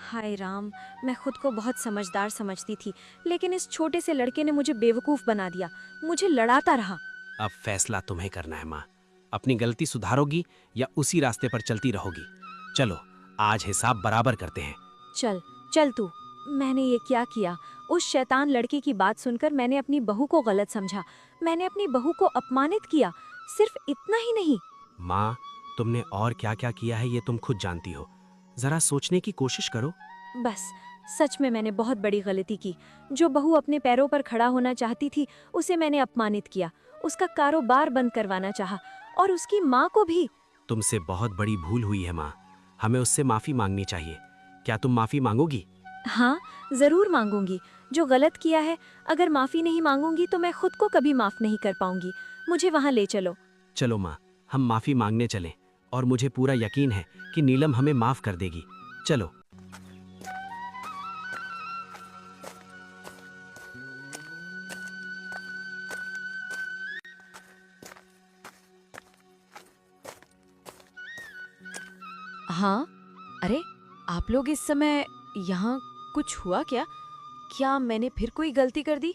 हाय राम, मैं खुद को बहुत समझदार समझती थी, लेकिन इस छोटे से लड़के ने मुझे बेवकूफ़ बना दिया। मुझे लड़ाता रहा। अब फैसला तुम्हें करना है माँ। अपनी गलती सुधारोगी या उसी रास्ते पर चलती रहोगी? चलो, आज हिसाब बराबर करते हैं। चल, चल तू। मैंने ये क्या किया? उस शैतान लड़के की बात सुनकर मैंने अपनी बहू को गलत समझा। मैंने अपनी बहू को अपमानित किया। सिर्फ इतना ही नहीं। माँ, तुमने और क्या क्या किया है ये तुम खुद जानती हो। जरा सोचने की कोशिश करो। बस, सच में मैंने बहुत बड़ी गलती की। जो बहू अपने पैरों पर खड़ा होना चाहती थी, उसे मैंने अपमानित किया। उसका कारोबार बंद करवाना चाहा, और उसकी माँ को भी। तुमसे बहुत बड़ी भूल हुई है माँ। हमें उससे माफ़ी मांगनी चाहिए। क्या तुम माफ़ी मांगोगी? हाँ, जरूर मांगूंगी। जो गलत किया है, अगर माफी नहीं मांगूंगी तो मैं खुद को कभी माफ नहीं कर पाऊंगी। मुझे वहां ले चलो। चलो माँ, हम माफ़ी मांगने चलें। और मुझे पूरा यकीन है कि नीलम हमें माफ़ कर देगी। चलो। हाँ, अरे आप लोग इस समय यहाँ कुछ हुआ क्या? क्या मैंने फिर कोई गलती कर दी?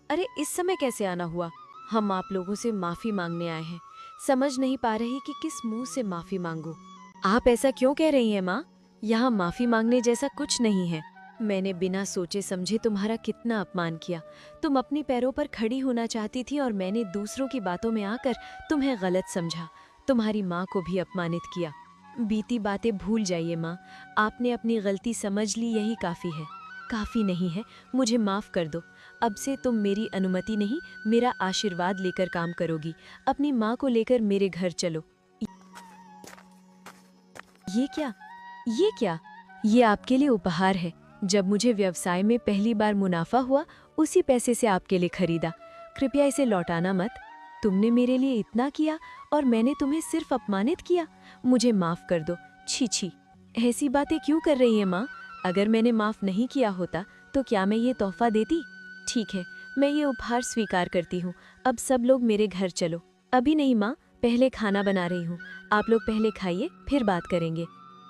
अरे इस समय कैसे आना हुआ? हम आप लोगों से माफी मांगने आए हैं। समझ नहीं पा रही कि किस मुंह से माफी मांगूं। आप ऐसा क्यों कह रही हैं माँ? यहाँ माफी मांगने जैसा कुछ नहीं है। मैंने बिना सोचे समझे तुम्हारा कितना अपमान किया। तुम अपने पैरों पर खड़ी होना चाहती थी और मैंने दूसरों की बातों में आकर तुम्हें गलत समझा। तुम्हारी माँ को भी अपमानित किया। बीती बातें भूल जाइए माँ। आपने अपनी गलती समझ ली, यही काफ़ी है। काफ़ी नहीं है, मुझे माफ़ कर दो। अब से तुम मेरी अनुमति नहीं, मेरा आशीर्वाद लेकर काम करोगी। अपनी माँ को लेकर मेरे घर चलो। ये क्या? ये क्या? ये आपके लिए उपहार है। जब मुझे व्यवसाय में पहली बार मुनाफा हुआ, उसी पैसे से आपके लिए खरीदा। कृपया इसे लौटाना मत। तुमने मेरे लिए इतना किया और मैंने तुम्हें सिर्फ अपमानित किया। मुझे माफ कर दो। छी छी, ऐसी बातें क्यों कर रही है माँ? अगर मैंने माफ नहीं किया होता तो क्या मैं ये तोहफा देती? ठीक है, मैं ये उपहार स्वीकार करती हूँ। अब सब लोग मेरे घर चलो। अभी नहीं माँ, पहले खाना बना रही हूँ। आप लोग पहले खाइए, फिर बात करेंगे।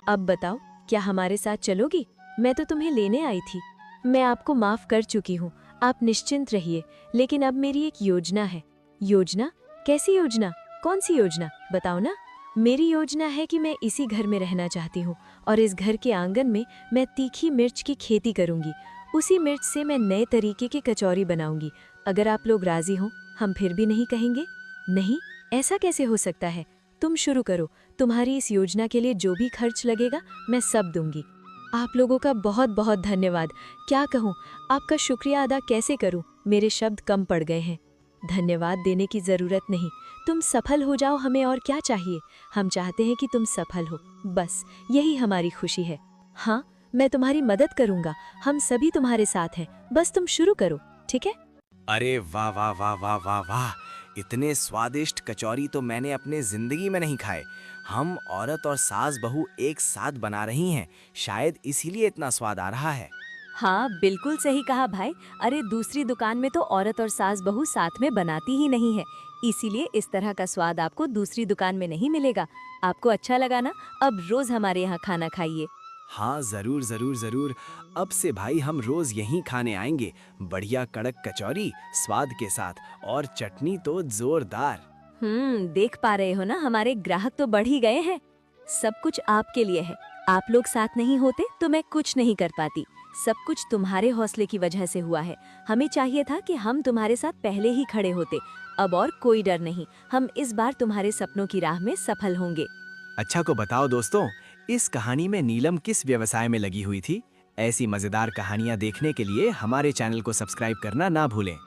अब बताओ, क्या हमारे साथ चलोगी? मैं तो तुम्हें लेने आई थी। मैं आपको माफ कर चुकी हूँ, आप निश्चिंत रहिए। लेकिन अब मेरी एक योजना है। योजना? कैसी योजना? कौन सी योजना? बताओ ना। मेरी योजना है कि मैं इसी घर में रहना चाहती हूँ और इस घर के आंगन में मैं तीखी मिर्च की खेती करूँगी। उसी मिर्च से मैं नए तरीके की कचौरी बनाऊंगी। अगर आप लोग राजी हो, हम फिर भी नहीं कहेंगे। नहीं, ऐसा कैसे हो सकता है? तुम शुरू करो। तुम्हारी इस योजना के लिए जो भी खर्च लगेगा, मैं सब दूंगी। आप लोगों का बहुत बहुत धन्यवाद। क्या कहूँ, आपका शुक्रिया अदा कैसे करूँ? मेरे शब्द कम पड़ गए हैं। धन्यवाद देने की जरूरत नहीं। तुम सफल हो जाओ, हमें और क्या चाहिए? हम चाहते हैं कि तुम सफल हो, बस यही हमारी खुशी है। हाँ, मैं तुम्हारी मदद करूंगा। हम सभी तुम्हारे साथ हैं। बस तुम शुरू करो, ठीक है? अरे वाह वाह वाह वाह वाह वाह! इतने स्वादिष्ट कचौरी तो मैंने अपने जिंदगी में नहीं खाए। हम औरत और सास बहू एक साथ बना रही हैं, शायद इसीलिए इतना स्वाद आ रहा है। हाँ, बिल्कुल सही कहा भाई। अरे दूसरी दुकान में तो औरत और सास बहू साथ में बनाती ही नहीं है, इसीलिए इस तरह का स्वाद आपको दूसरी दुकान में नहीं मिलेगा। आपको अच्छा लगा ना? अब रोज हमारे यहाँ खाना खाइए। हाँ, जरूर जरूर जरूर। अब से भाई हम रोज यहीं खाने आएंगे। बढ़िया कड़क कचौरी स्वाद के साथ और चटनी तो जोरदार। देख पा रहे हो ना, हमारे ग्राहक तो बढ़ ही गए हैं। सब कुछ आपके लिए है। आप लोग साथ नहीं होते तो मैं कुछ नहीं कर पाती। सब कुछ तुम्हारे हौसले की वजह से हुआ है। हमें चाहिए था कि हम तुम्हारे साथ पहले ही खड़े होते। अब और कोई डर नहीं। हम इस बार तुम्हारे सपनों की राह में सफल होंगे। अच्छा को बताओ दोस्तों, इस कहानी में नीलम किस व्यवसाय में लगी हुई थी? ऐसी मजेदार कहानियां देखने के लिए हमारे चैनल को सब्सक्राइब करना ना भूलें।